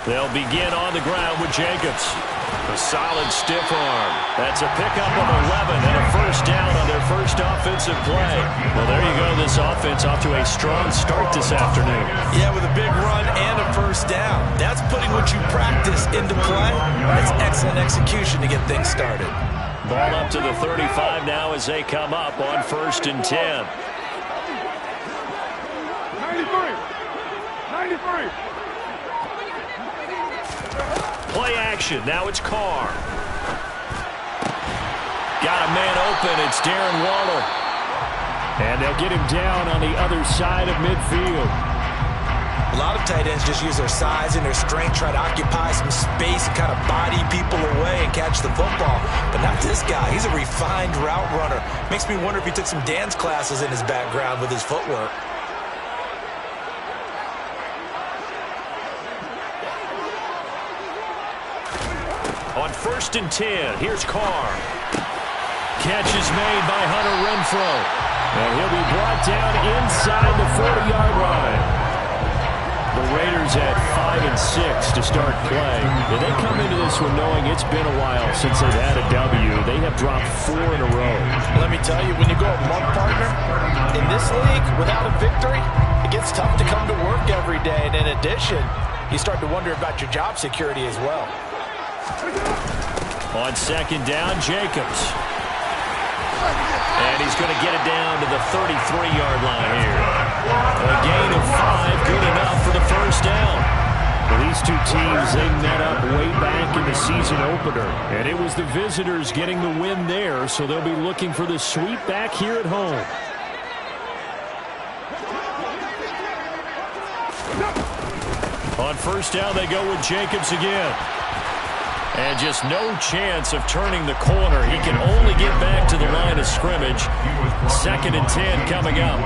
They'll begin on the ground with Jacobs. A solid stiff arm. That's a pickup of 11 and a first down on their first offensive play. Well, there you go. This offense off to a strong start this afternoon. Yeah, with a big run and a first down. That's putting what you practice into play. That's excellent execution to get things started. Ball up to the 35 now as they come up on 1st and 10. 93. Play action. Now it's Carr. Got a man open. It's Darren Waller. And they'll get him down on the other side of midfield. A lot of tight ends just use their size and their strength, try to occupy some space and kind of body people away and catch the football. But not this guy. He's a refined route runner. Makes me wonder if he took some dance classes in his background with his footwork. On 1st and 10, here's Carr. Catch is made by Hunter Renfrow. And he'll be brought down inside the 40-yard line. The Raiders at 5 and 6 to start play. And they come into this one knowing it's been a while since they've had a W. They have dropped 4 in a row. Let me tell you, when you go a month partner, in this league, without a victory, it gets tough to come to work every day. And in addition, you start to wonder about your job security as well. On 2nd down, Jacobs. And he's going to get it down to the 33-yard line here. A gain of 5, good enough for the first down. Well, these two teams, they met up way back in the season opener. And it was the visitors getting the win there, so they'll be looking for the sweep back here at home. On 1st down, they go with Jacobs again. And just no chance of turning the corner. He can only get back to the line of scrimmage. 2nd and 10 coming up.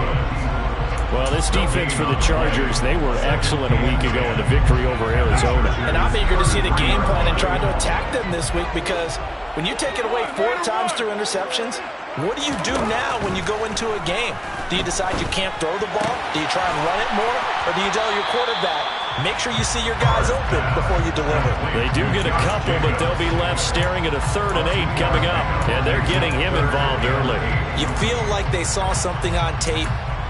Well, this defense for the Chargers, they were excellent a week ago in the victory over Arizona. And I'm eager to see the game plan and try to attack them this week, because when you take it away 4 times through interceptions, what do you do now when you go into a game? Do you decide you can't throw the ball? Do you try and run it more? Or do you tell your quarterback, make sure you see your guys open before you deliver? They do get a couple, but they'll be left staring at a 3rd and 8 coming up. And they're getting him involved early. You feel like they saw something on tape,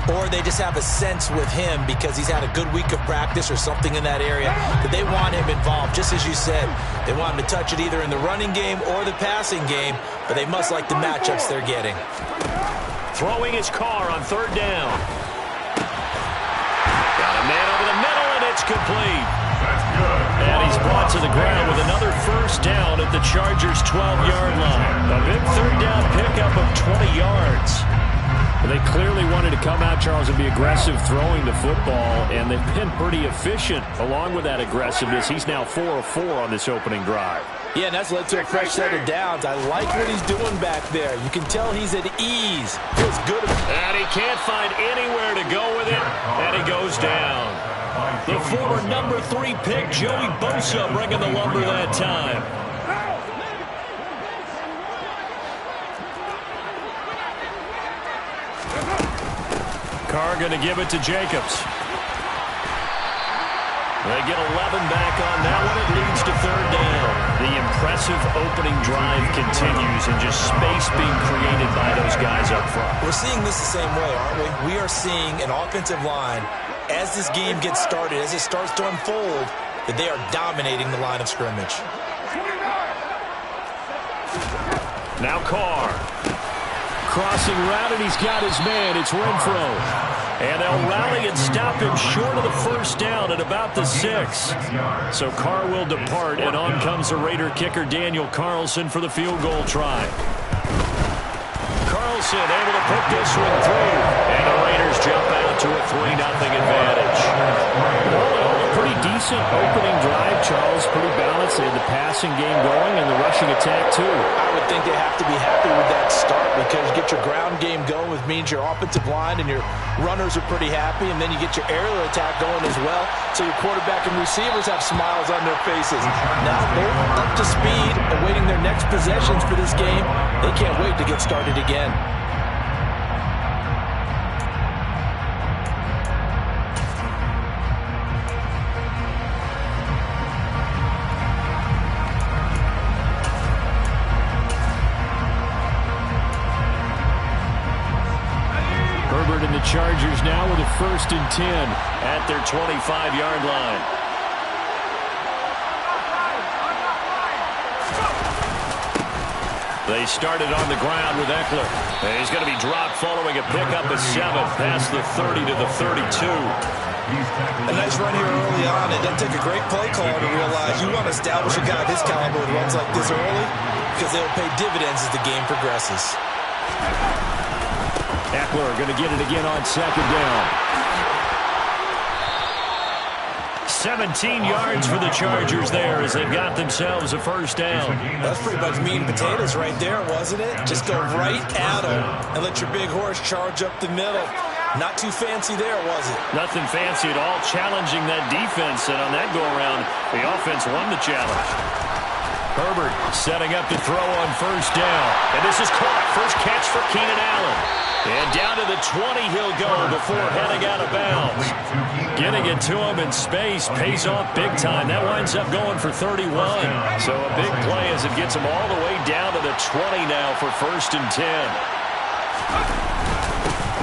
or they just have a sense with him because he's had a good week of practice or something in that area that they want him involved. Just as you said, they want him to touch it either in the running game or the passing game, but they must like the matchups they're getting. Throwing his Carr on 3rd down. Got a man over the middle, and it's complete. And he's brought to the ground with another first down at the Chargers' 12-yard line. A big 3rd down pickup of 20 yards. They clearly wanted to come out, Charles, and be aggressive throwing the football, and they've been pretty efficient along with that aggressiveness. He's now 4 of 4 on this opening drive. Yeah, and that's led to a fresh set of downs. I like what he's doing back there. You can tell he's at ease. Feels good. And he can't find anywhere to go with it, and he goes down. The former number 3 pick, Joey Bosa, bringing the lumber that time. Carr going to give it to Jacobs. They get 11 back on that one. It leads to 3rd down. The impressive opening drive continues, and just space being created by those guys up front. We're seeing this the same way, aren't we? We are seeing an offensive line, as this game gets started, as it starts to unfold, that they are dominating the line of scrimmage. Now Carr. Crossing route, and he's got his man. It's Renfrow. And they'll rally and stop him short of the first down at about the 6. So Carr will depart, and on comes the Raider kicker Daniel Carlson for the field goal try. Carlson able to put this one through, and the Raiders jump out to a 3-0 advantage. Pretty decent opening drive, Charles. Pretty balanced. They had the passing game going and the rushing attack, too. I would think they have to be happy with that start, because you get your ground game going, which means your offensive line and your runners are pretty happy, and then you get your aerial attack going as well, so your quarterback and receivers have smiles on their faces. Now they're up to speed, awaiting their next possessions for this game. They can't wait to get started again. 1st and 10 at their 25-yard line. They started on the ground with Eckler. And he's going to be dropped following a pickup of 7 past the 30 to the 32. A nice run here early on. It doesn't take a great play caller to realize you want to establish a guy of his caliber with runs like this early because they'll pay dividends as the game progresses. Eckler going to get it again on 2nd down. 17 yards for the Chargers there as they've got themselves a 1st down. That's pretty much meat and potatoes right there, wasn't it? Just go right at them and let your big horse charge up the middle. Not too fancy there, was it? Nothing fancy at all, challenging that defense, and on that go-around, the offense won the challenge. Herbert setting up to throw on 1st down, and this is caught. First catch for Keenan Allen. And down to the 20 he'll go before heading out of bounds. Getting it to him in space pays off big time. That winds up going for 31. So a big play as it gets him all the way down to the 20 now for 1st and 10.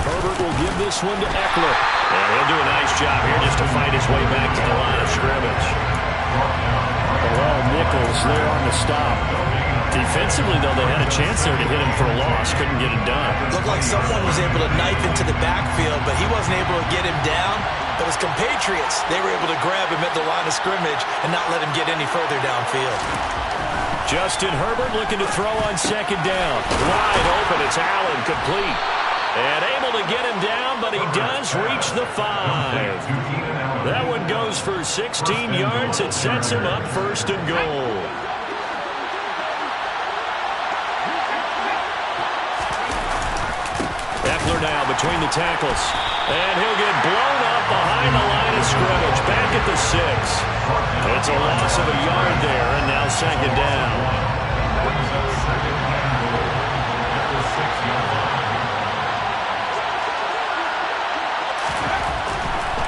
Herbert will give this one to Eckler. And he'll do a nice job here just to find his way back to the line of scrimmage. Well, Nichols there on the stop. Defensively, though, they had a chance there to hit him for a loss. Couldn't get it done. Looked like someone was able to knife into the backfield, but he wasn't able to get him down. But his compatriots, they were able to grab him at the line of scrimmage and not let him get any further downfield. Justin Herbert looking to throw on 2nd down. Wide open. It's Allen, complete. And able to get him down, but he does reach the 5. That one goes for 16 yards. It sets him up 1st and goal. Eckler now between the tackles. And he'll get blown up behind the line of scrimmage. Back at the 6. It's a loss of a yard there, and now 2nd down.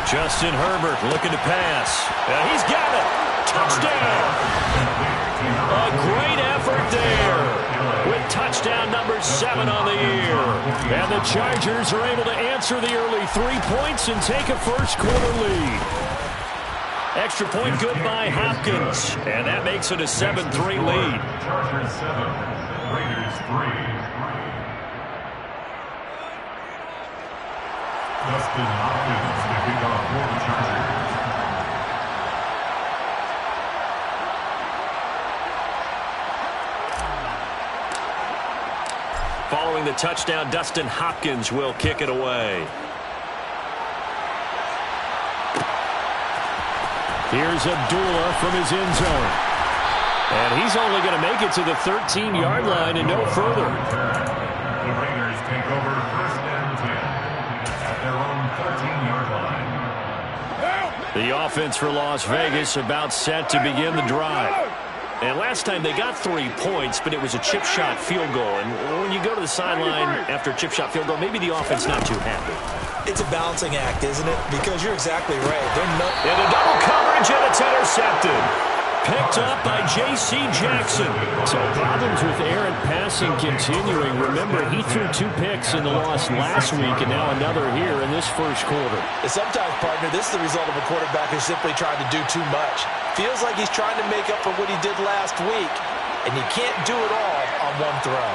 Justin Herbert looking to pass. He's got it. Touchdown. A great effort there with touchdown number 7 on the year. And the Chargers are able to answer the early 3 points and take a 1st quarter lead. Extra point good by Hopkins. And that makes it a 7-3 lead. Chargers 7, Raiders 3. Justin Hopkins to kick off for the Chargers. Following the touchdown, Dustin Hopkins will kick it away. Here's Abdullah from his end zone. And he's only going to make it to the 13-yard line and no further. The Raiders take over 1st and 10 at their own 13-yard line. The offense for Las Vegas about set to begin the drive. And last time they got 3 points, but it was a chip shot field goal. And when you go to the sideline after a chip shot field goal, maybe the offense not too happy. It's a balancing act, isn't it? Because you're exactly right. And a double coverage, and it's intercepted. Picked up by J.C. Jackson. So problems with errant passing continuing. Remember, he threw 2 picks in the loss last week, and now another here in this 1st quarter. And sometimes, partner, this is the result of a quarterback who's simply trying to do too much. Feels like he's trying to make up for what he did last week, and he can't do it all on one throw.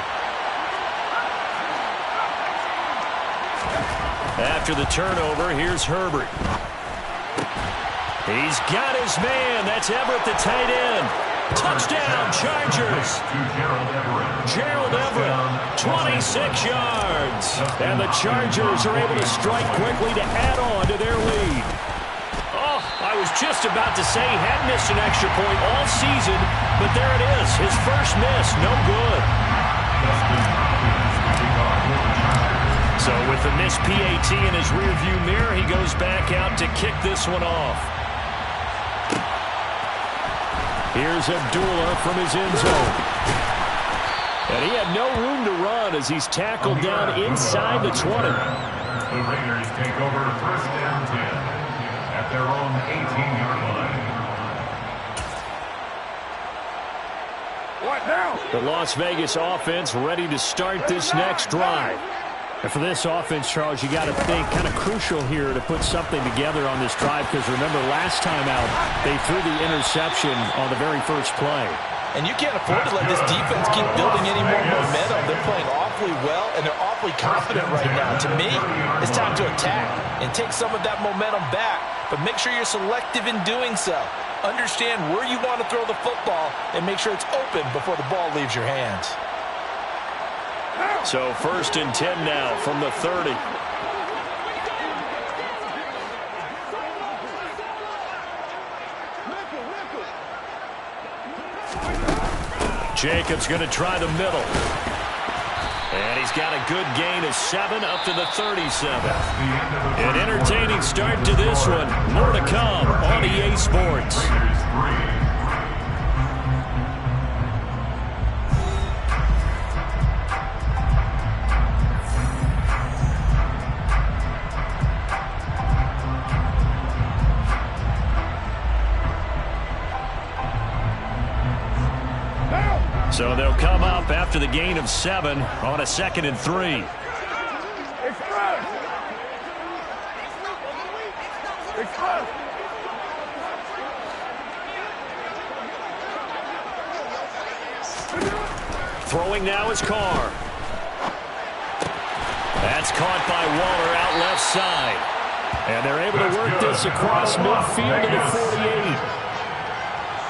After the turnover, here's Herbert. He's got his man. That's Everett, the tight end. Touchdown, Chargers. Gerald Everett, 26 yards. And the Chargers are able to strike quickly to add on to their lead. Oh, I was just about to say he had missed an extra point all season, but there it is. His first miss, no good. So with the missed PAT in his rearview mirror, he goes back out to kick this one off. Here's Abdullah from his end zone. And he had no room to run as he's tackled down inside the 20. The Raiders take over 1st and 10 at their own 18-yard line. What now? The Las Vegas offense ready to start this next drive. And for this offense, Charles, you got to think kind of crucial here to put something together on this drive because remember last time out they threw the interception on the very first play. And you can't afford to let this defense keep building any more momentum. They're playing awfully well, and they're awfully confident right now. To me, it's time to attack and take some of that momentum back, but make sure you're selective in doing so. Understand where you want to throw the football and make sure it's open before the ball leaves your hands. So 1st and 10 now from the 30. Jacobs going to try the middle. And he's got a good gain of 7 up to the 37. An entertaining start to this one. More to come on EA Sports. So they'll come up after the gain of 7 on a 2nd and 3. Throwing now is Carr. That's caught by Waller out left side. And they're able to work this across midfield to the 48.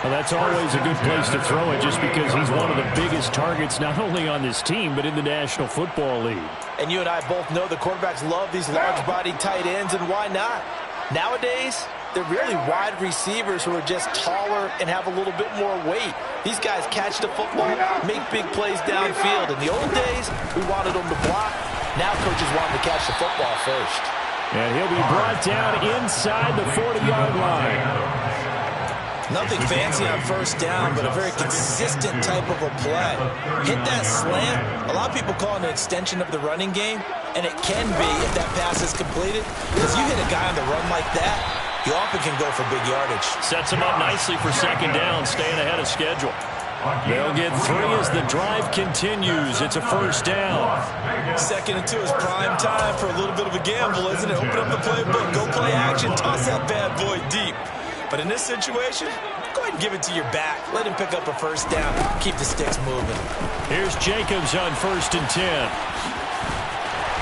Well, that's always a good place to throw it just because he's one of the biggest targets not only on this team but in the National Football League. And you and I both know the quarterbacks love these large-bodied tight ends, and why not? Nowadays, they're really wide receivers who are just taller and have a little bit more weight. These guys catch the football, make big plays downfield. In the old days, we wanted them to block. Now coaches want them to catch the football first. And he'll be brought down inside the 40-yard line. Nothing fancy on 1st down, but a very consistent type of a play. Hit that slant. A lot of people call it an extension of the running game, and it can be if that pass is completed. Because you hit a guy on the run like that, you often can go for big yardage. Sets him up nicely for 2nd down, staying ahead of schedule. They'll get 3 as the drive continues. It's a 1st down. 2nd and 2 is prime time for a little bit of a gamble, isn't it? Open up the playbook, go play action, toss that bad boy deep. But in this situation, go ahead and give it to your back. Let him pick up a 1st down. Keep the sticks moving. Here's Jacobs on 1st and 10.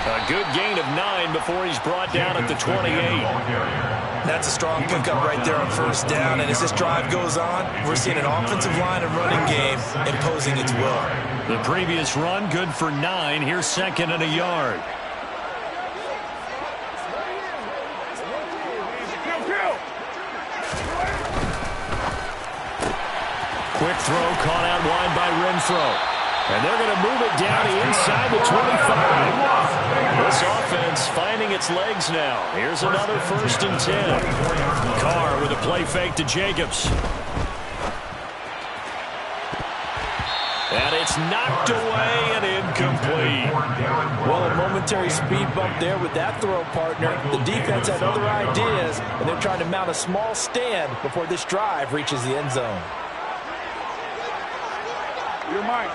A good gain of 9 before he's brought down at the 28. That's a strong pickup right there on 1st down. And as this drive goes on, we're seeing an offensive line and running game imposing its will. The previous run, good for 9. Here's 2nd and a yard. Quick throw caught out wide by Renfro. And they're going to move it down inside the 25. This offense finding its legs now. Here's another 1st and 10. Carr with a play fake to Jacobs. And it's knocked away and incomplete. Well, a momentary speed bump there with that throw, partner. The defense had other ideas, and they're trying to mount a small stand before this drive reaches the end zone. You're mine.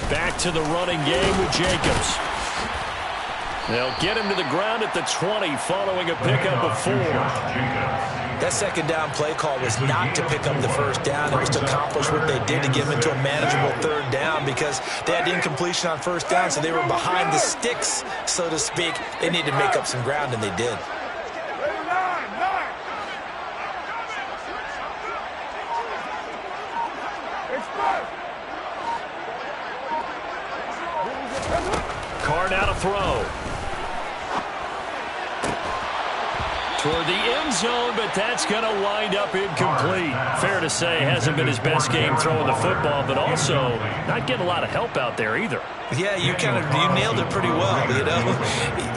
Back to the running game with Jacobs. They'll get him to the ground at the 20 following a pickup of 4. That 2nd down play call was not to pick up the 1st down. It was to accomplish what they did to get him into a manageable 3rd down because they had incompletion on 1st down, so they were behind the sticks, so to speak. They needed to make up some ground, and they did. Carr now to throw. Toward the end zone, but that's going to wind up incomplete. Fair to say, hasn't been his best game throwing the football, but also not getting a lot of help out there either. Yeah, you nailed it pretty well, you know.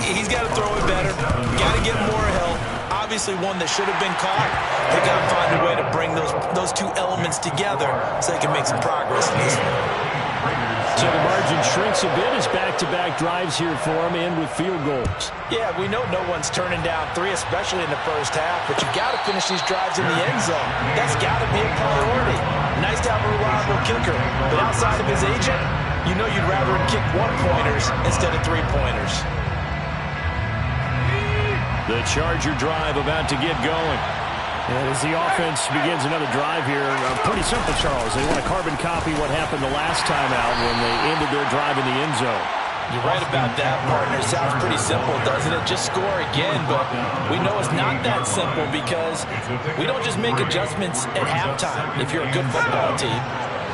He's got to throw it better. Got to get more help. Obviously one that should have been caught. They got to find a way to bring those two elements together so they can make some progress in this one. So the margin shrinks a bit as back-to-back drives here for him and with field goals. Yeah, we know no one's turning down 3, especially in the 1st half, but you've got to finish these drives in the end zone. That's got to be a priority. Nice to have a reliable kicker, but outside of his agent, you know you'd rather kick one-pointers instead of three-pointers. The Charger drive about to get going. And as the offense begins another drive here, pretty simple, Charles. They want to carbon copy what happened the last time out when they ended their drive in the end zone. You're right about that, partner. Sounds pretty simple, doesn't it? Just score again, but we know it's not that simple because we don't just make adjustments at halftime if you're a good football team.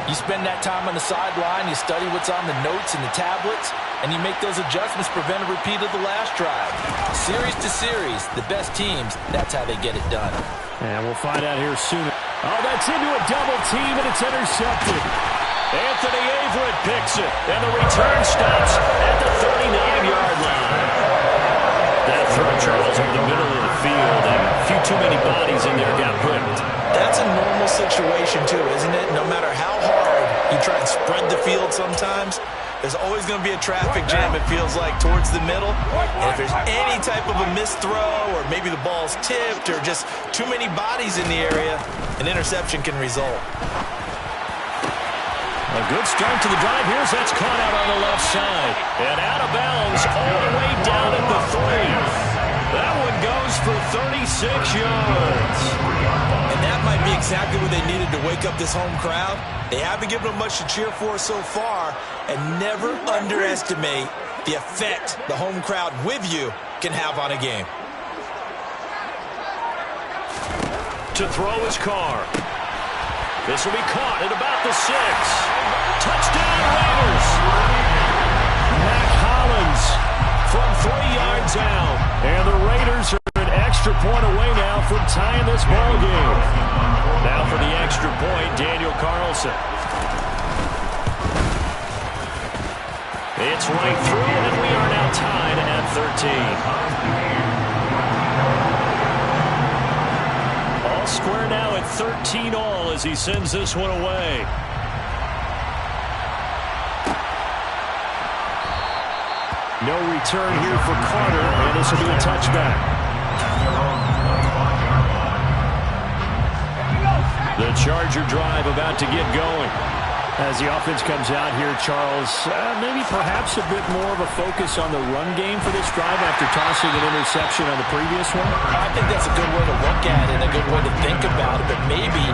You spend that time on the sideline, you study what's on the notes and the tablets, and you make those adjustments, prevent a repeat of the last drive. Series to series, the best teams, that's how they get it done. And we'll find out here soon. Oh, that's into a double team, and it's intercepted. Anthony Averett picks it, and the return stops at the 39-yard line. That throw, Charles, over the middle of the field, and a few too many bodies in there got whipped. That's a normal situation, too, isn't it? No matter how hard you try and spread the field sometimes, there's always going to be a traffic jam, it feels like, towards the middle. And if there's any type of a missed throw or maybe the ball's tipped or just too many bodies in the area, an interception can result. A good start to the drive. Here's that's caught out on the left side. And out of bounds all the way down at the 3. That one goes for 36 yards. And that might be exactly what they needed to wake up this home crowd. They haven't given them much to cheer for so far, and never underestimate the effect the home crowd with you can have on a game. To throw his car. This will be caught at about the 6. Touchdown Raiders. Mac Hollins from 3 yards out. And the Raiders are an extra point away now from tying this ball game. Now for the extra point, Daniel Carlson. It's right through, and we are now tied at 13. All square now at 13 all as he sends this one away. No return here for Carter, and this will be a touchback. The Charger drive about to get going. As the offense comes out here, Charles, maybe perhaps a bit more of a focus on the run game for this drive after tossing an interception on the previous one? I think that's a good way to look at it, a good way to think about it, but maybe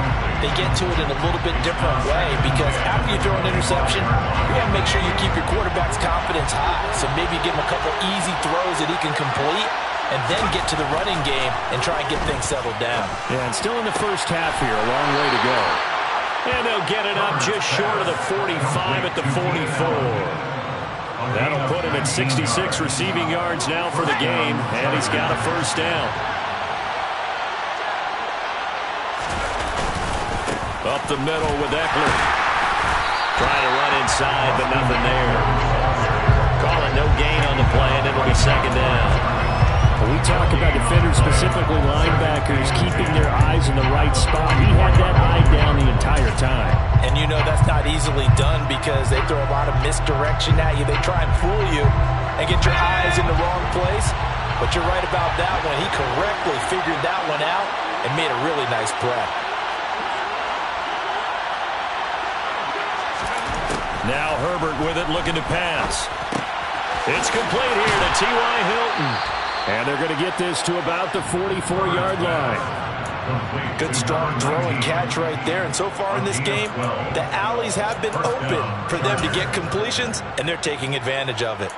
they get to it in a little bit different way because after you throw an interception, you want to make sure you keep your quarterback's confidence high. So maybe give him a couple easy throws that he can complete and then get to the running game and try and get things settled down. Yeah, and still in the first half here, a long way to go. And they'll get it up just short of the 45 at the 44. That'll put him at 66 receiving yards now for the game, and he's got a first down. Up the middle with Eckler. Trying to run inside, but nothing there. Call it no gain on the play, and it'll be second down. We talk about defenders, specifically linebackers, keeping their eyes in the right spot. He had that eye down the entire time. And you know that's not easily done because they throw a lot of misdirection at you. They try and fool you and get your eyes in the wrong place. But you're right about that one. He correctly figured that one out and made a really nice play. Now Herbert with it, looking to pass. It's complete here to T.Y. Hilton. And they're going to get this to about the 44-yard line. Good strong throw and catch right there. And so far in this game, the alleys have been open for them to get completions, and they're taking advantage of it.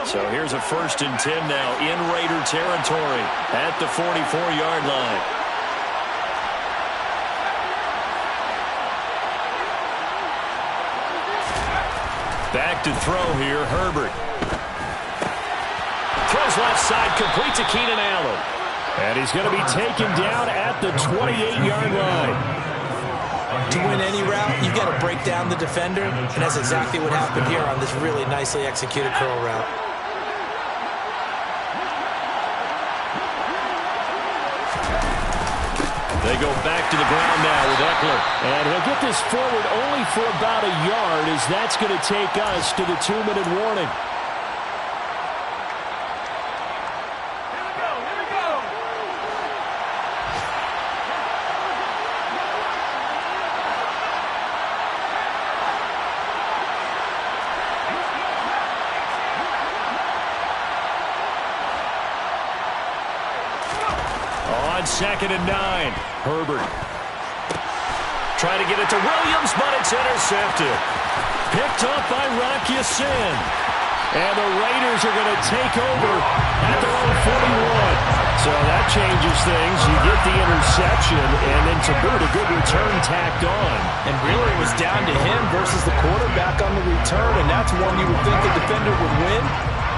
So here's a 1st and 10 now in Raider territory at the 44-yard line. Back to throw here, Herbert. Throws left side, complete to Keenan Allen. And he's going to be taken down at the 28-yard line. To win any route, you've got to break down the defender, and that's exactly what happened here on this really nicely executed curl route. They go back to the ground now with Eckler. And he'll get this forward only for about a yard, as that's going to take us to the 2-minute warning. on 2nd and 9. Herbert. Trying to get it to Williams, but it's intercepted. Picked up by Wk13. And the Raiders are going to take over at their own 41. So that changes things. You get the interception, and then to boot, a good return tacked on. And really it was down to him versus the quarterback on the return, and that's one you would think the defender would win.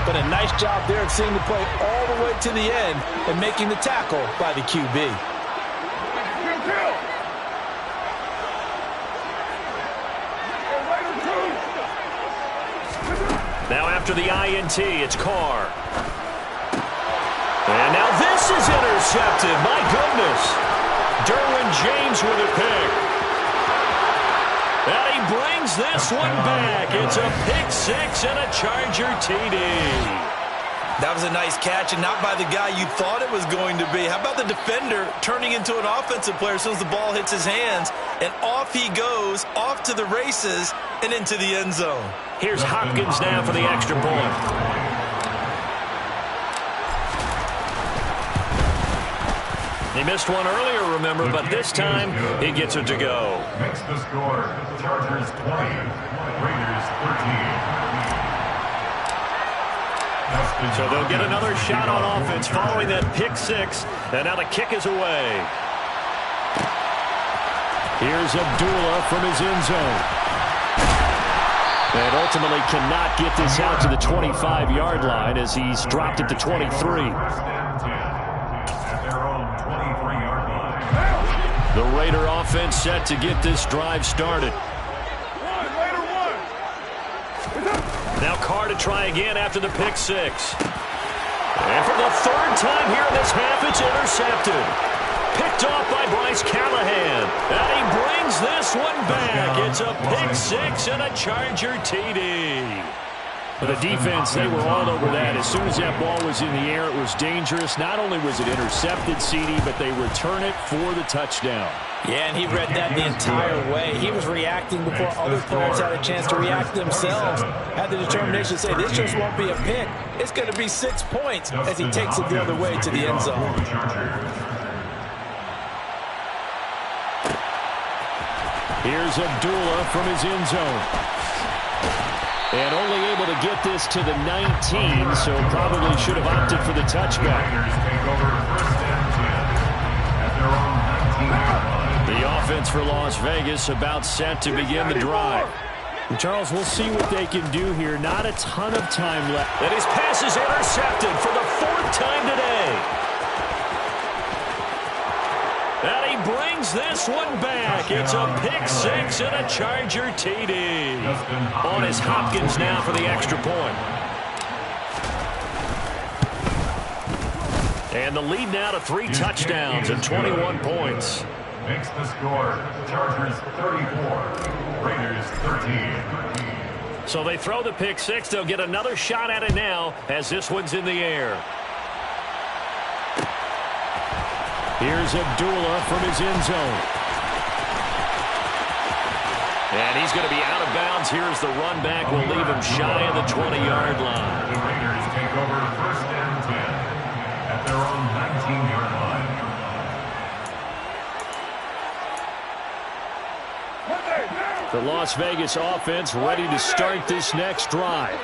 But a nice job there of seeing the play all the way to the end and making the tackle by the QB. Now after the INT, it's Carr. And now this is intercepted. My goodness. Derwin James with a pick. And he brings this one back. It's a pick six and a Charger TD. That was a nice catch, and not by the guy you thought it was going to be. How about the defender turning into an offensive player as soon as the ball hits his hands, and off he goes, off to the races, and into the end zone. Here's Hopkins now for the extra point. He missed one earlier, remember, but this time he gets it to go. Makes the score, Chargers 20, Raiders 13. So they'll get another shot on offense following that pick six, and now the kick is away. Here's Abdullah from his end zone. And ultimately cannot get this out to the 25-yard line as he's dropped it to 23. The Raider offense set to get this drive started. Now Carr to try again after the pick six. And for the third time here in this half, it's intercepted. Picked off by Bryce Callahan. And he brings this one back. It's a pick six and a Charger TD. For the defense, they were all over that. As soon as that ball was in the air, it was dangerous. Not only was it intercepted, CD, but they return it for the touchdown. Yeah, and he read that the entire way. He was reacting before other players had a chance to react themselves. Had the determination to say, this just won't be a pick. It's going to be 6 points as he takes it the other way to the end zone. Here's Abdullah from his end zone. And only able to get this to the 19, so probably should have opted for the touchback. The offense for Las Vegas about set to begin the drive. And Charles, we'll see what they can do here. Not a ton of time left. And his pass is intercepted for the 4th time today. And he brings this one back. It's a pick six and a Charger TD. On is Hopkins now for the extra point. And the lead now to 3 touchdowns and 21 points. Makes the score, Chargers 34, Raiders 13. So they throw the pick six. They'll get another shot at it now as this one's in the air. Here's Abdullah from his end zone. And he's going to be out of bounds. Here's the run back. Will leave him shy of the 20-yard line. The Raiders take over 1st and 10 at their own 19-yard line. The Las Vegas offense ready to start this next drive.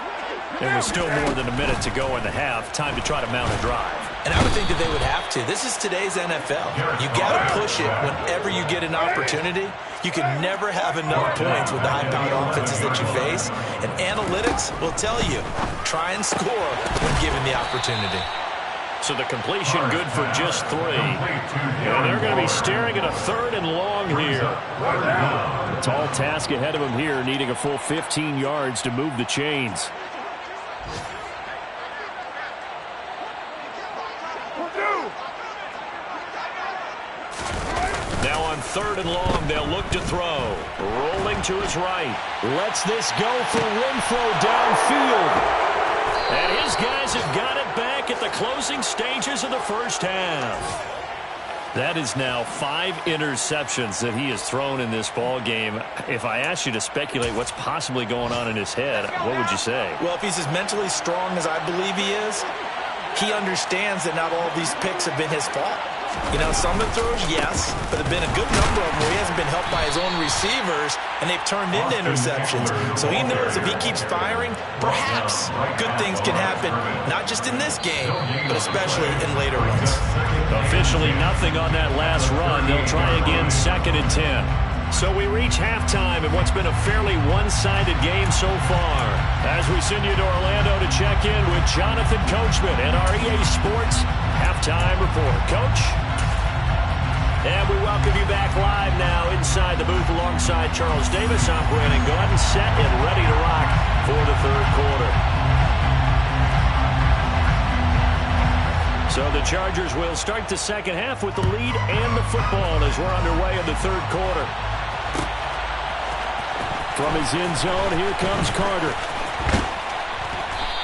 And with still more than a minute to go in the half, time to try to mount a drive. And I would think that they would have to. This is today's NFL. You got to push it whenever you get an opportunity. You can never have enough points with the high-powered offenses that you face. And analytics will tell you, try and score when given the opportunity. So the completion good for just 3. And they're going to be staring at a 3rd and long here. A tall task ahead of them here, needing a full 15 yards to move the chains. Now on 3rd and long, they'll look to throw. Rolling to his right. Lets this go for Renfro downfield. And his guys have got it back at the closing stages of the first half. That is now 5 interceptions that he has thrown in this ball game. If I asked you to speculate what's possibly going on in his head, what would you say? Well, if he's as mentally strong as I believe he is, he understands that not all of these picks have been his fault. You know, some of the throws, yes, but there have been a good number of them where he hasn't been helped by his own receivers, and they've turned into interceptions. So he knows if he keeps firing, perhaps good things can happen, not just in this game, but especially in later ones. Officially nothing on that last run. They'll try again, 2nd and 10. So we reach halftime in what's been a fairly one-sided game so far. As we send you to Orlando to check in with Jonathan Coachman and our EA Sports Halftime Report. Coach? And we welcome you back live now inside the booth alongside Charles Davis. I'm Brandon Gaudin, set and ready to rock for the third quarter. So the Chargers will start the second half with the lead and the football as we're underway in the third quarter. From his end zone, here comes Carter.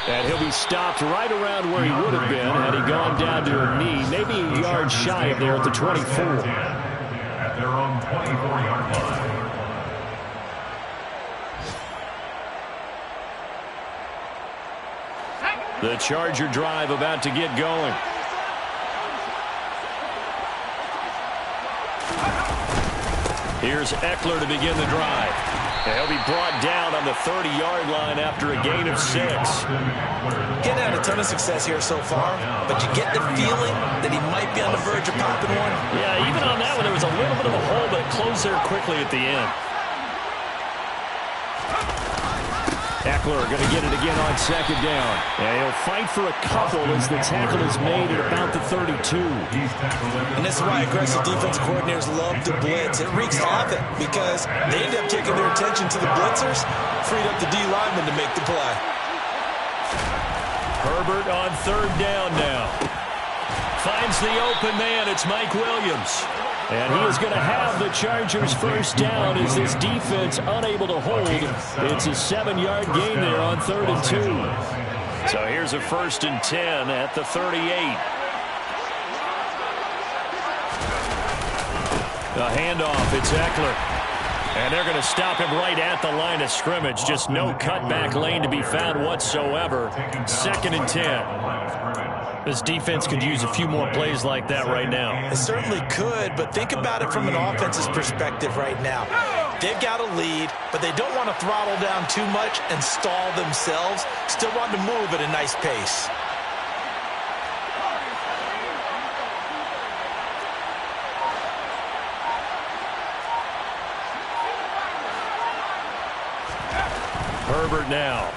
And he'll be stopped right around where he would have been had he gone down to a knee, maybe a yard shy of there at the 24. At their own 24-yard line. The Charger drive about to get going. Here's Eckler to begin the drive. He'll be brought down on the 30-yard line after a gain of 6. Getting had a ton of success here so far, but you get the feeling that he might be on the verge of popping one. Yeah, even on that one, there was a little bit of a hole, but it closed there quickly at the end. Eckler going to get it again on 2nd down. And he'll fight for a couple as the tackle is made at about the 32. And this is why aggressive defensive coordinators love to blitz. It wreaks havoc because they end up taking their attention to the blitzers, freed up the D lineman to make the play. Herbert on 3rd down now. Finds the open man. It's Mike Williams. And he is going to have the Chargers first down as this defense unable to hold. It's a 7-yard gain there on 3rd and 2. So here's a 1st and 10 at the 38. The handoff, it's Eckler. And they're going to stop him right at the line of scrimmage. Just no cutback lane to be found whatsoever. 2nd and 10. This defense could use a few more plays like that right now. It certainly could, but think about it from an offense's perspective right now. They've got a lead, but they don't want to throttle down too much and stall themselves. Still want to move at a nice pace. Herbert now.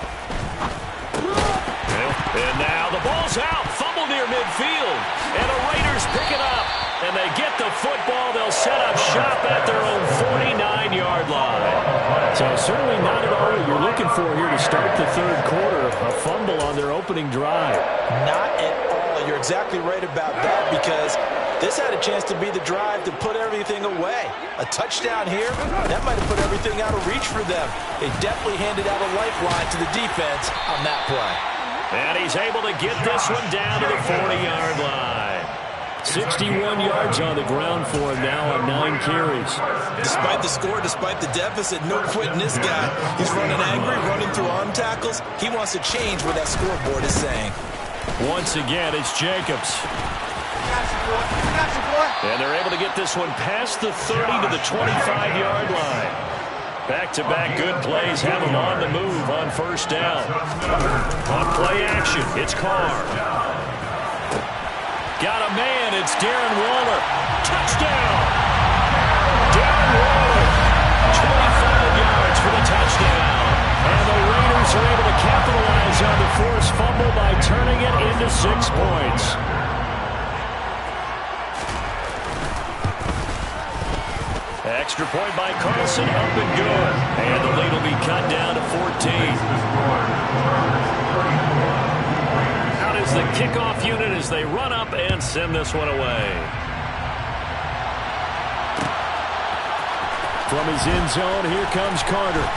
And now the ball's out. Fumble near midfield. And the Raiders pick it up. And they get the football. They'll set up shop at their own 49-yard line. So certainly not at all what you're looking for here to start the third quarter. A fumble on their opening drive. Not at all. You're exactly right about that because this had a chance to be the drive to put everything away. A touchdown here, that might have put everything out of reach for them. They definitely handed out a lifeline to the defense on that play. And he's able to get this one down to the 40-yard line. 61 yards on the ground for him now on 9 carries. Despite the score, despite the deficit, no quitting this guy. He's running angry, running through arm tackles. He wants to change what that scoreboard is saying. Once again, it's Jacobs. And they're able to get this one past the 30 to the 25-yard line. Back-to-back good plays have him on the move on 1st down. On play action, it's Carr. Got a man, it's Darren Waller. Touchdown! Darren Waller, 25 yards for the touchdown. And the Raiders are able to capitalize on the forced fumble by turning it into 6 points. Extra point by Carlson, up and good. And the lead will be cut down to 14. Out is the kickoff unit as they run up and send this one away. From his end zone, here comes Carter.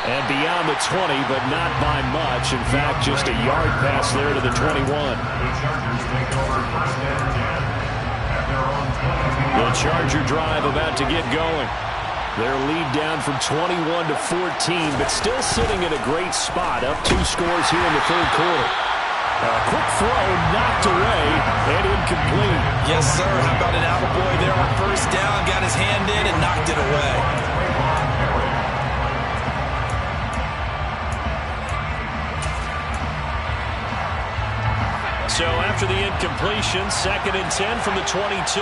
And beyond the 20, but not by much. In fact, just a yard pass there to the 21. The Chargers take over 1st and 10 at their own 22. The Charger drive about to get going. Their lead down from 21 to 14, but still sitting in a great spot. Up 2 scores here in the third quarter. A quick throw knocked away. And incomplete. Yes, sir. How about an attaboy there on first down? Got his hand in and knocked it away. So after the incompletion, 2nd and 10 from the 22.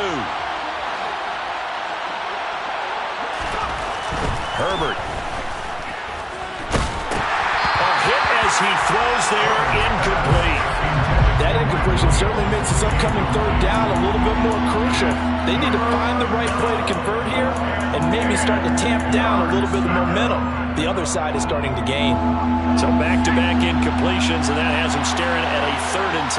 Herbert. A hit as he throws there, incomplete. That incompletion certainly makes this upcoming 3rd down a little bit more crucial. They need to find the right play to convert here and maybe start to tamp down a little bit of momentum. The other side is starting to gain. So back-to-back incompletions, and that has him staring at a 3rd and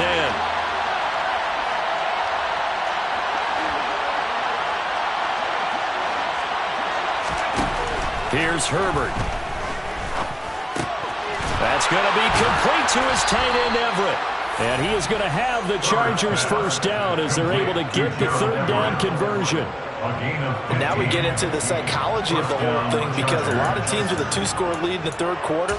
10. Here's Herbert. That's going to be complete to his tight end, Everett. And he is going to have the Chargers' first down as they're able to get the 3rd down conversion. And now we get into the psychology of the whole thing, because a lot of teams with a 2-score lead in the 3rd quarter,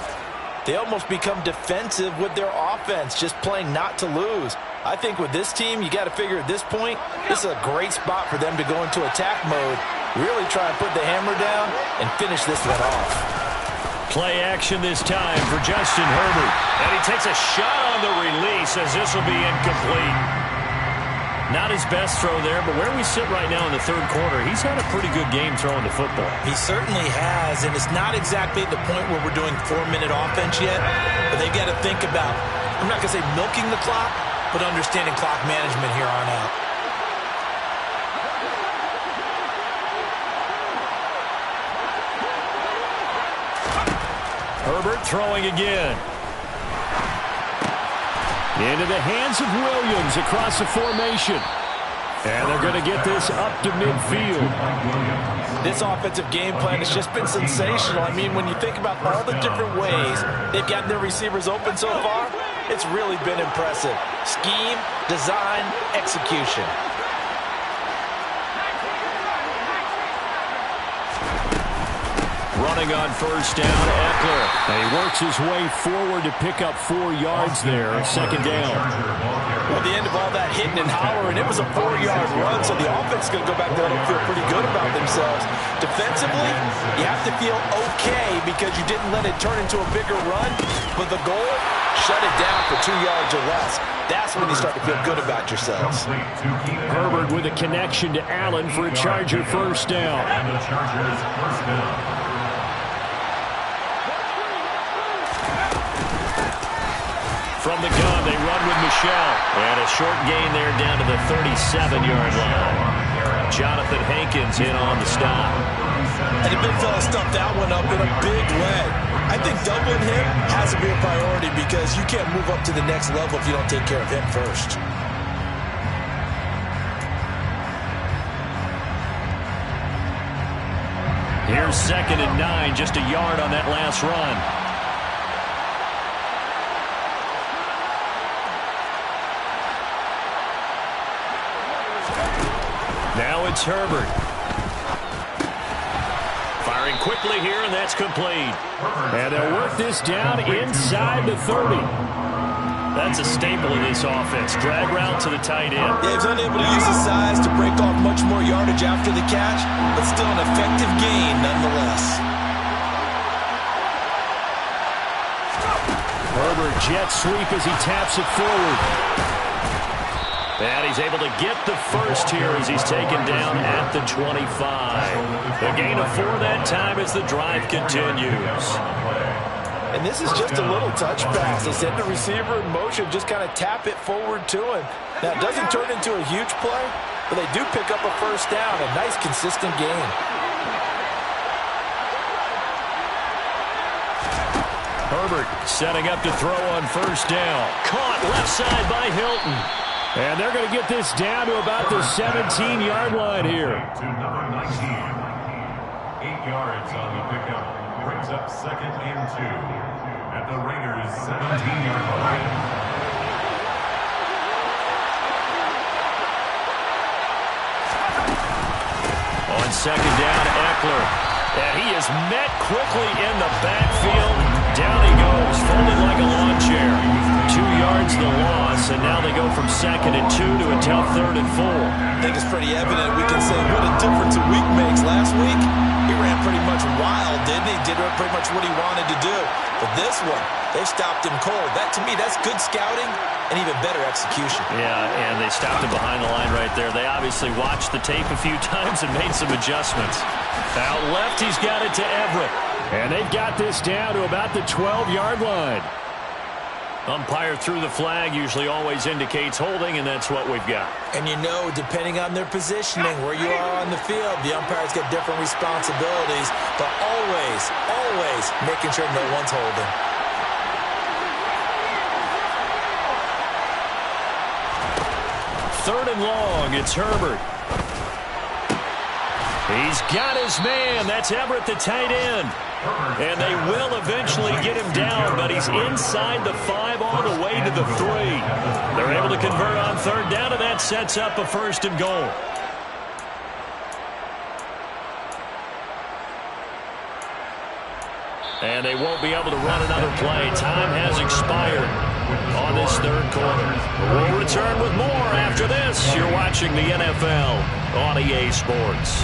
they almost become defensive with their offense, just playing not to lose. I think with this team, you got to figure at this point, this is a great spot for them to go into attack mode, really try and put the hammer down and finish this one off. Play action this time for Justin Herbert. And he takes a shot on the release as this will be incomplete. Not his best throw there, but where we sit right now in the 3rd quarter, he's had a pretty good game throwing the football. He certainly has, and it's not exactly at the point where we're doing 4-minute offense yet, but they've got to think about, I'm not going to say milking the clock, but understanding clock management here on out. Herbert throwing again. Into the hands of Williams across the formation. And they're going to get this up to midfield. This offensive game plan has just been sensational. I mean, when you think about all the different ways they've gotten their receivers open so far, it's really been impressive. Scheme, design, execution. Running on first down, Eckler. And he works his way forward to pick up 4 yards there, 2nd down. Well, at the end of all that hitting and hollering, it was a 4-yard run, so the offense is going to go back there and feel pretty good about themselves. Defensively, you have to feel okay because you didn't let it turn into a bigger run, but the goal, shut it down for 2 yards or less. That's when you start to feel good about yourselves. Herbert with a connection to Allen for a Charger first down. And the Chargers first down. From the gun, they run with Michelle. And a short gain there down to the 37-yard line. Jonathan Hankins in on the stop. And the big fella stuffed that one up in a big way. I think doubling him has to be a priority because you can't move up to the next level if you don't take care of him first. Here's 2nd and 9, just a yard on that last run. Now it's Herbert. Firing quickly here, and that's complete. And they'll work this down inside the 30. That's a staple of this offense. Drag route to the tight end. Yeah, he's unable to use his size to break off much more yardage after the catch, but still an effective gain nonetheless. Herbert jet sweep as he taps it forward. And he's able to get the first here as he's taken down at the 25. The gain of 4 that time as the drive continues. And this is just a little touch pass. They send the receiver in motion, just kind of tap it forward to him. Now, it doesn't turn into a huge play, but they do pick up a first down. A nice, consistent gain. Herbert setting up to throw on first down. Caught left side by Hilton. And they're going to get this down to about the 17-yard line here. To number 19. 8 yards on the pickup. Brings up 2nd and 2 at the Raiders' 17-yard line. On 2nd down, Eckler. And he is met quickly in the backfield. Down he goes, folded like a lawn chair. 2 yards the loss, and now they go from 2nd and 2 to a tough 3rd and 4. I think it's pretty evident. We can say what a difference a week makes. Last week, he ran pretty much wild, didn't he? Did pretty much what he wanted to do. But this one, they stopped him cold. That, to me, that's good scouting and even better execution. Yeah, and they stopped him behind the line right there. They obviously watched the tape a few times and made some adjustments. Out left, he's got it to Everett. And they've got this down to about the 12-yard line. Umpire threw the flag, usually always indicates holding, and that's what we've got. And you know, depending on their positioning, where you are on the field, the umpires get different responsibilities, but always making sure no one's holding. Third and long, it's Herbert. He's got his man. That's Everett, the tight end. And they will eventually get him down, but he's inside the 5 all the way to the 3. They're able to convert on 3rd down, and that sets up a 1st and goal. And they won't be able to run another play. Time has expired on this 3rd quarter. We'll return with more after this. You're watching the NFL on EA Sports.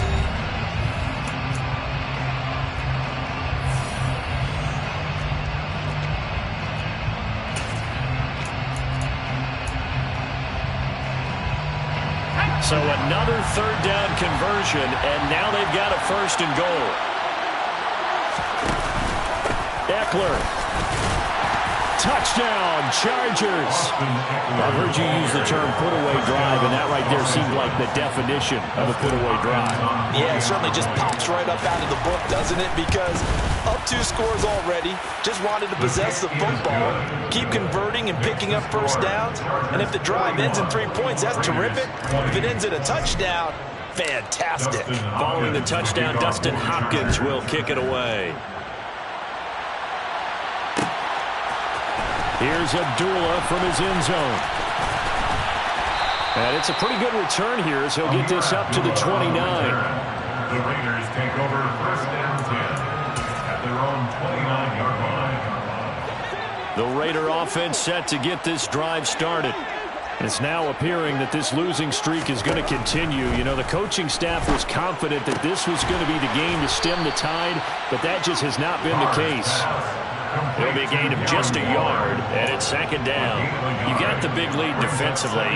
So another 3rd down conversion, and now they've got a 1st and goal. Eckler. Touchdown, Chargers. I've heard you use the term put-away drive, and that right there seemed like the definition of a put-away drive. Yeah, it certainly just pops right up out of the book, doesn't it? Because up 2 scores already, just wanted to possess the football, keep converting and picking up 1st downs. And if the drive ends in 3 points, that's terrific. If it ends in a touchdown, fantastic. Following the touchdown, Dustin Hopkins will kick it away. Here's Abdullah from his end zone. And it's a pretty good return here as he'll get this up to the 29. The Raiders take over 1st and 10 at their own 29-yard line. The Raider offense set to get this drive started. It's now appearing that this losing streak is going to continue. You know, the coaching staff was confident that this was going to be the game to stem the tide, but that just has not been the case. It'll be a gain of just a yard, and it's 2nd down. You got the big lead defensively,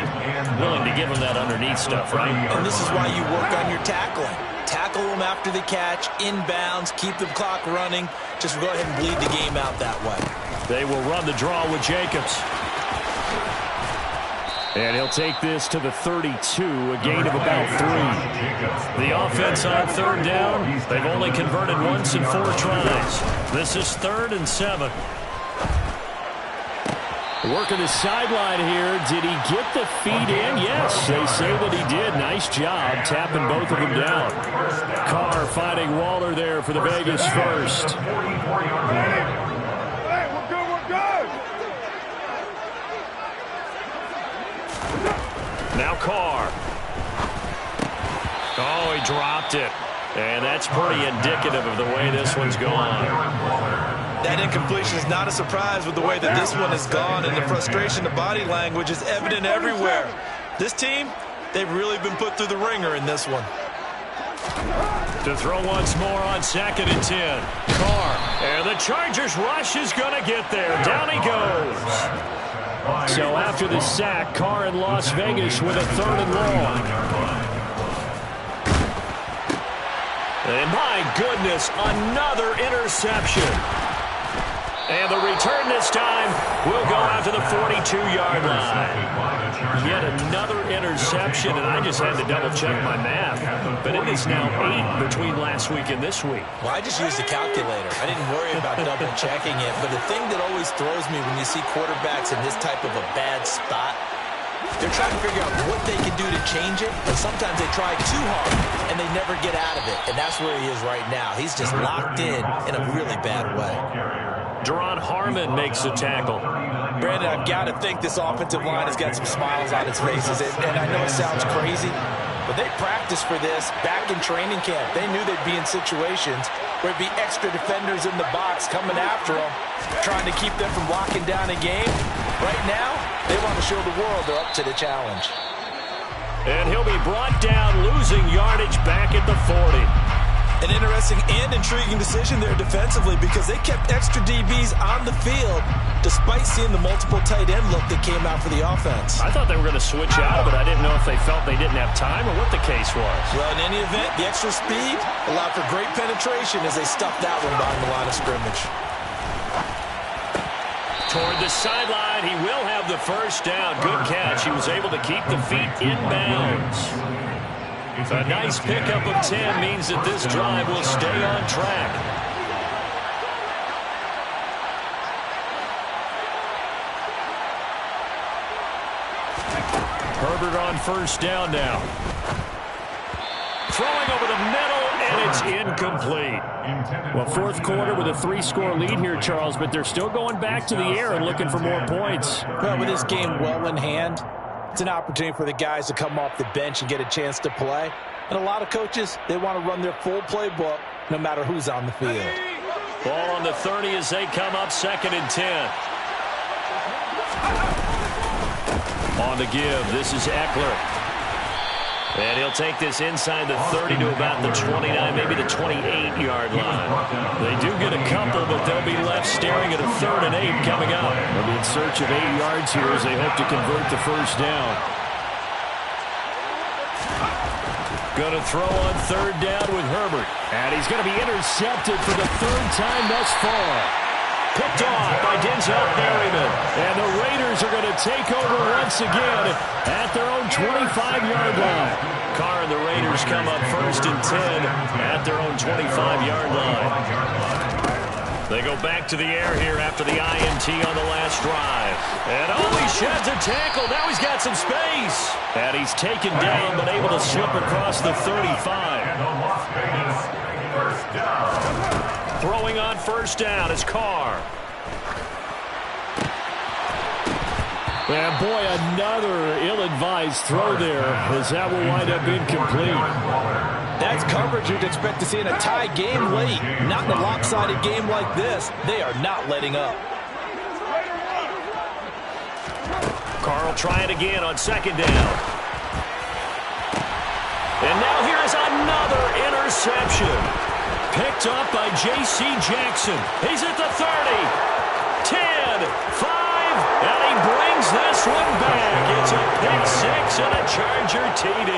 willing to give them that underneath stuff, right? And this is why you work on your tackling. Tackle them after the catch, inbounds, keep the clock running. Just go ahead and bleed the game out that way. They will run the draw with Jacobs. And he'll take this to the 32, a gain of about 3. The offense on 3rd down, they've only converted once in 4 tries. This is 3rd and 7. Working the sideline here. Did he get the feet in? Yes, they say that he did. Nice job tapping both of them down. Carr fighting Waller there for the Vegas 1st. Now Carr. Oh, he dropped it. And that's pretty indicative of the way this one's gone. That incompletion is not a surprise with the way that this one has gone, and the frustration, the body language is evident everywhere. This team, they've really been put through the ringer in this one. To throw once more on 2nd and 10. Carr. And the Chargers rush is going to get there. Down he goes. So after the sack, Carr in Las Vegas with a 3rd and long. And my goodness, another interception. And the return this time will go out to the 42-yard line. Yet another interception, and I just had to double-check my math. But it is now 8 between last week and this week. Well, I just used the calculator. I didn't worry about double-checking it. But the thing that always throws me when you see quarterbacks in this type of a bad spot, they're trying to figure out what they can do to change it, but sometimes they try too hard, and they never get out of it. And that's where he is right now. He's just locked in a really bad way. Deron Harmon makes the tackle. Brandon, I've got to think this offensive line has got some smiles on its faces. And I know it sounds crazy, but they practiced for this back in training camp. They knew they'd be in situations where it'd be extra defenders in the box coming after them, trying to keep them from locking down a game. Right now, they want to show the world they're up to the challenge. And he'll be brought down, losing yardage back at the 40. An interesting and intriguing decision there defensively because they kept extra DBs on the field despite seeing the multiple tight end look that came out for the offense. I thought they were going to switch out, but I didn't know if they felt they didn't have time or what the case was. Well, in any event, the extra speed allowed for great penetration as they stuffed that one behind the line of scrimmage. Toward the sideline, he will have the first down. Good catch. He was able to keep the feet in bounds. A nice pickup of 10 means that this drive will stay on track. Herbert on first down now. Throwing over the middle, and it's incomplete. Well, fourth quarter with a 3-score lead here, Charles, but they're still going back to the air and looking for more points. Well, with this game well in hand, it's an opportunity for the guys to come off the bench and get a chance to play. And a lot of coaches, they want to run their full playbook no matter who's on the field. Ball on the 30 as they come up 2nd and 10. On the give, this is Eckler. And he'll take this inside the 30 to about the 29, maybe the 28-yard line. They do get a couple, but they'll be left staring at a 3rd and 8 coming up. They'll be in search of 8 yards here as they hope to convert the first down. Going to throw on 3rd down with Herbert. And he's going to be intercepted for the 3rd time thus far. Picked off by Denzel Perryman. And the Raiders are going to take over once again at their own 25-yard line. Carr and the Raiders come up 1st and 10 at their own 25-yard line. They go back to the air here after the INT on the last drive. And he sheds a tackle. Now he's got some space. And he's taken down but able to slip across the 35. Throwing on first down is Carr. And boy, another ill-advised throw there as that will wind up incomplete. That's coverage you'd expect to see in a tie game late. Not in a lopsided game like this. They are not letting up. Carr will try it again on 2nd down. And now here is another interception. Picked up by J.C. Jackson. He's at the 30, 10, 5, and he brings this one back. It's a pick 6 and a Charger TD.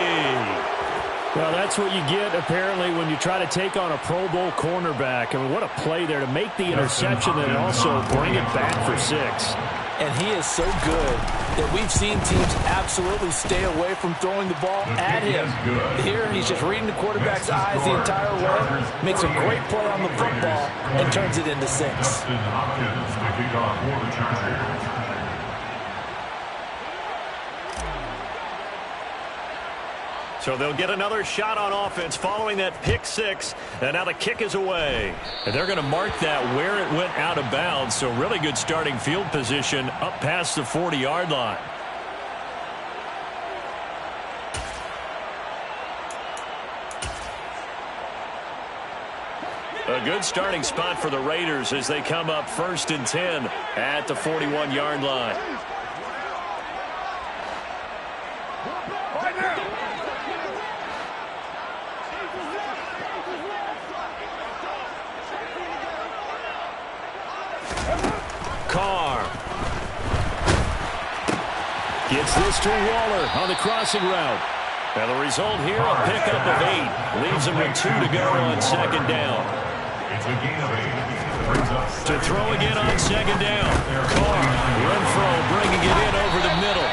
Well, that's what you get, apparently, when you try to take on a Pro Bowl cornerback. I mean, what a play there to make the interception and also bring it back for 6. And he is so good that we've seen teams absolutely stay away from throwing the ball at him. Here, he's just reading the quarterback's eyes the entire way, makes a great play on the football, and turns it into 6. So they'll get another shot on offense following that pick 6, and now the kick is away. And they're going to mark that where it went out of bounds, so really good starting field position up past the 40-yard line. A good starting spot for the Raiders as they come up 1st and 10 at the 41-yard line. Carr gets this to Waller on the crossing route. And the result here, a pickup of 8. Leaves him with 2 to go on 2nd down. To throw again on 2nd down. Carr, Renfro bringing it in over the middle.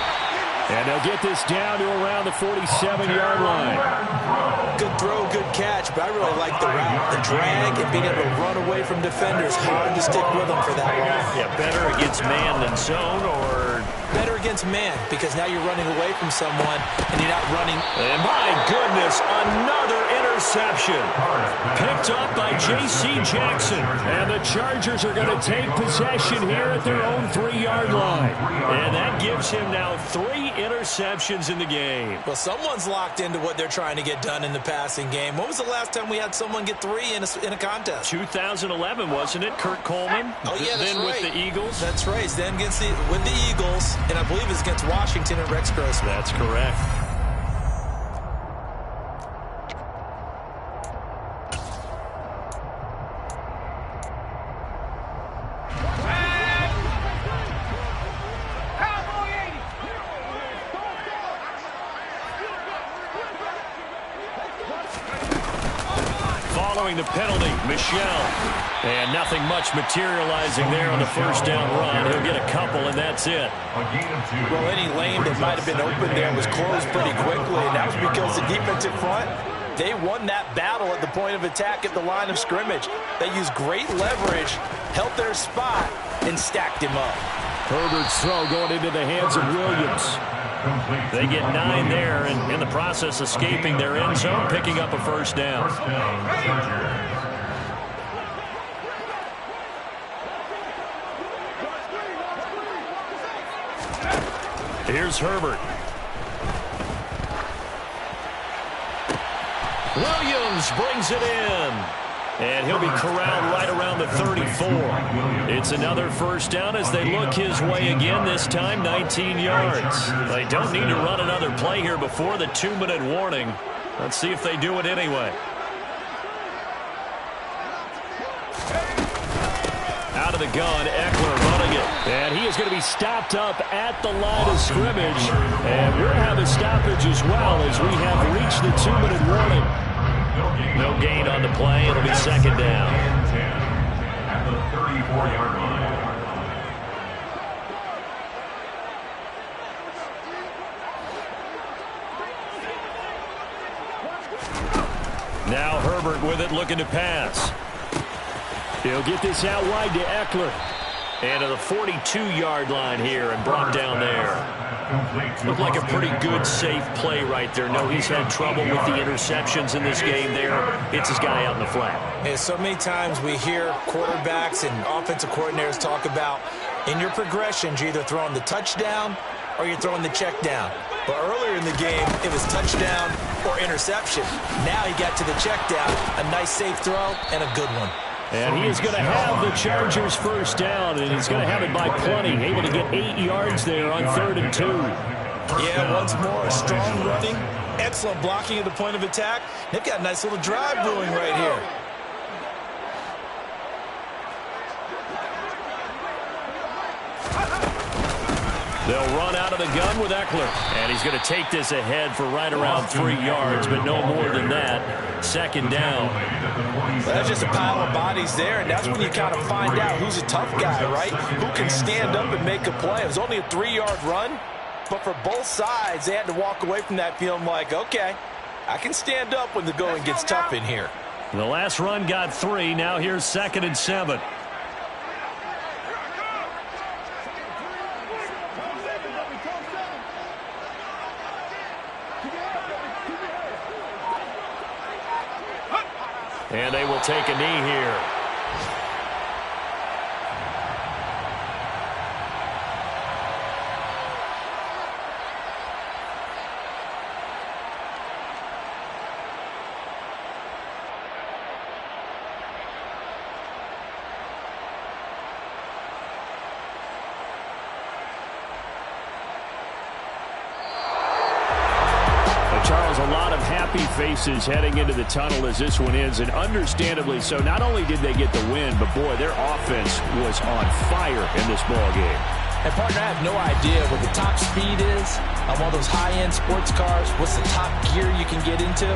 And they'll get this down to around the 47-yard line. Good throw, good catch, but I really like the route. The drag and being able to run away from defenders. Hard to stick with them for that long. Yeah, better against man than zone, or better against man because now you're running away from someone and you're not running. And my goodness, another interception. Picked up by J.C. Jackson. And the Chargers are going to take possession here at their own 3-yard line. And that gives him now 3 interceptions in the game. Well, someone's locked into what they're trying to get done in the passing game. When was the last time we had someone get 3 in a contest? 2011, wasn't it? Kurt Coleman? Oh, yeah, that's then right. with the Eagles. That's right. Then with the Eagles, and I believe it's against Washington and Rex Grossman. That's correct. Following the penalty, Michel. And nothing much materializing there on the first down run. He'll get a couple, and that's it. Well, any lane that might have been open there was closed pretty quickly, and that was because the defensive front, they won that battle at the point of attack at the line of scrimmage. They used great leverage, held their spot, and stacked him up. Herbert's throw going into the hands of Williams. They get 9 there, and in the process escaping their end zone, picking up a first down. Here's Herbert. Williams brings it in. And he'll be corralled right around the 34. It's another first down as they look his way again, this time 19 yards. They don't need to run another play here before the 2-minute warning. Let's see if they do it anyway. Out of the gun, Eckler running it. And he is going to be stopped up at the line of scrimmage. And we're going to have a stoppage as well as we have reached the 2-minute warning. No gain on the play. It'll be second down. At the 34-yard line. Now Herbert with it, looking to pass. He'll get this out wide to Eckler. And to the 42-yard line here and brought down there. Looked like a pretty good, safe play right there. No, he's had trouble with the interceptions in this game there. Hits his guy out in the flat. And so many times we hear quarterbacks and offensive coordinators talk about in your progressions, you're either throwing the touchdown or you're throwing the check down. But earlier in the game, it was touchdown or interception. Now he got to the check down, a nice safe throw, and a good one. And he is going to have the Chargers first down, and he's going to have it by plenty. Able to get 8 yards there on 3rd and 2. Yeah, once more, strong running, excellent blocking at the point of attack. They've got a nice little drive brewing right here. They'll run out of the gun with Eckler. And he's going to take this ahead for right around 3 yards, but no more than that. Second down. Well, that's just a pile of bodies there, and that's when you kind of find out who's a tough guy, right? Who can stand up and make a play. It was only a 3-yard run, but for both sides, they had to walk away from that feeling like, okay, I can stand up when the going gets tough in here. The last run got 3. Now here's 2nd and 7. And they will take a knee here. Charles, a lot of happy faces heading into the tunnel as this one ends, and understandably so. Not only did they get the win, but boy, their offense was on fire in this ball game. And partner, I have no idea what the top speed is on one of those high-end sports cars. What's the top gear you can get into?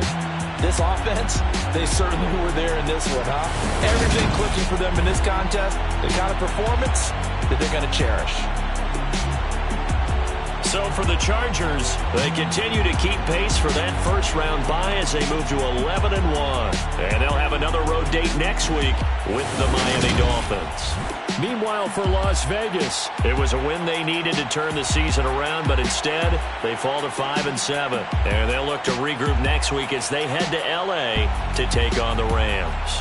This offense, they certainly were there in this one, huh? Everything clicking for them in this contest, the kind of performance that they're going to cherish. So for the Chargers, they continue to keep pace for that first-round bye as they move to 11-1. And they'll have another road date next week with the Miami Dolphins. Meanwhile, for Las Vegas, it was a win they needed to turn the season around, but instead, they fall to 5-7. And they'll look to regroup next week as they head to L.A. to take on the Rams.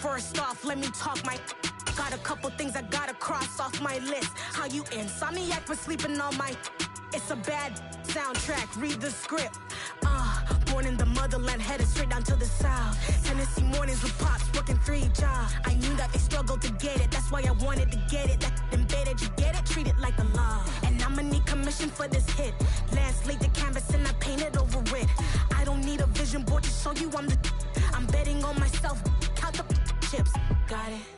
First off, let me talk my... Got a couple things I gotta cross off my list. How you insomniac for sleeping on my... It's a bad soundtrack, read the script. Born in the motherland, headed straight down to the south. Tennessee mornings with pops, working 3 jobs. I knew that they struggled to get it, that's why I wanted to get it. That embedded, you get it, treat it like the law. And I'ma need commission for this hit. Last laid the canvas and I painted over it. I don't need a vision board to show you I'm betting on myself. Count the chips, got it.